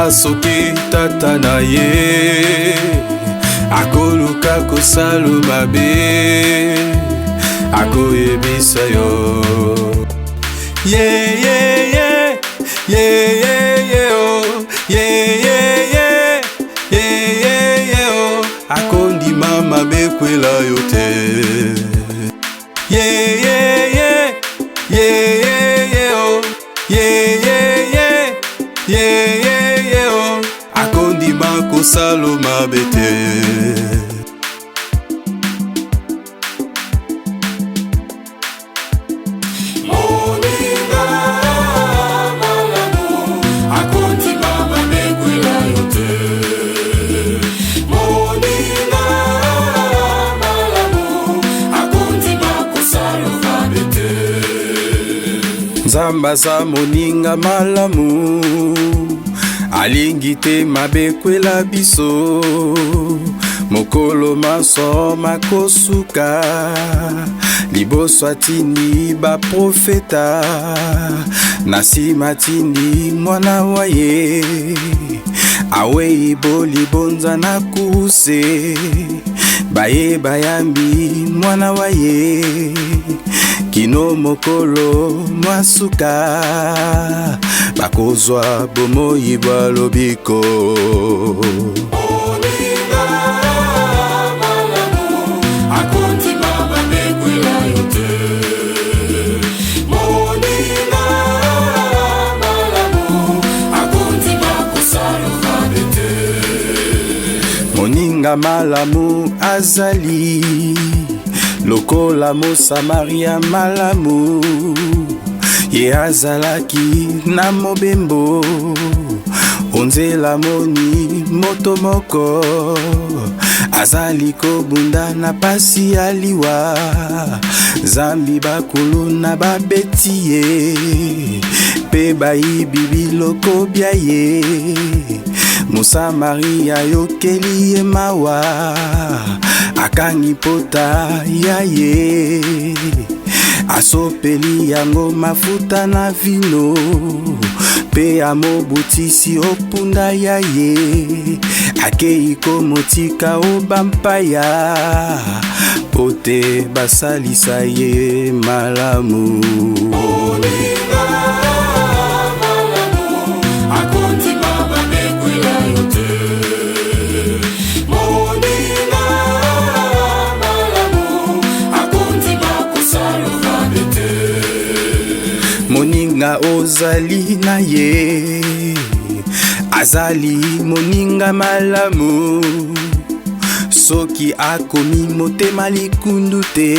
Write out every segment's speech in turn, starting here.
Mama soki tata na ye akoluka kosala mabe akoyebisa yo. Yeah, yeah, yeah, yeah, yeah, yeah, oh, yeah, yeah, yeah, yeah, yeah, yeah, oh. Akondi mama bekwela yote. Yeah, yeah, yeah, yeah, yeah, yeah, oh, yeah, yeah, yeah, yeah, yeah, yeah, oh. Akondi mako salo mabete. Nzamba za moninga malamu alingi te mabekwela biso mokolo maso makosuka liboso atindi baprofeta na nsima atindi mwana wa ye awei bolibonza na kuse baye bayambi mwana wa ye kino mokolo mwasuka bakozwa bomoi bwa lobiko. Moninga malamu azali lokola Mosamaria malamu ye azalaki na mobembo onzela moni moto moko azali kobunda na pasi aliwa zambi bakulu na babeti ye pe bayibi biloko bya ye. Mosamaria yokeli ye mawa akangi pota ya ye asopeli yango mafuta na vino pe amobutisi opunda ya ye akei komotika obampaya pote basalisa ye malamu. Moninga ozali na ye azali moninga malamu soki akomi motema likundu te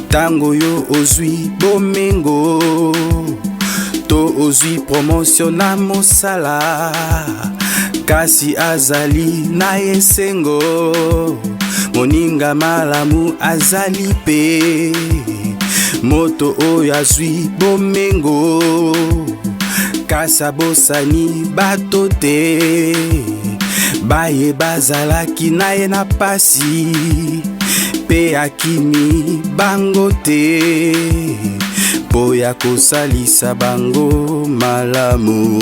tango yo ozwi bomengo to ozwi promotion na mosala kasi azali na esengo. Moninga malamu azali pe moto oyo azwi bomengo kasa bosani bato te baye bazalaki na ye na pasi pe akimi bango te po ya kosalisa bango malamu.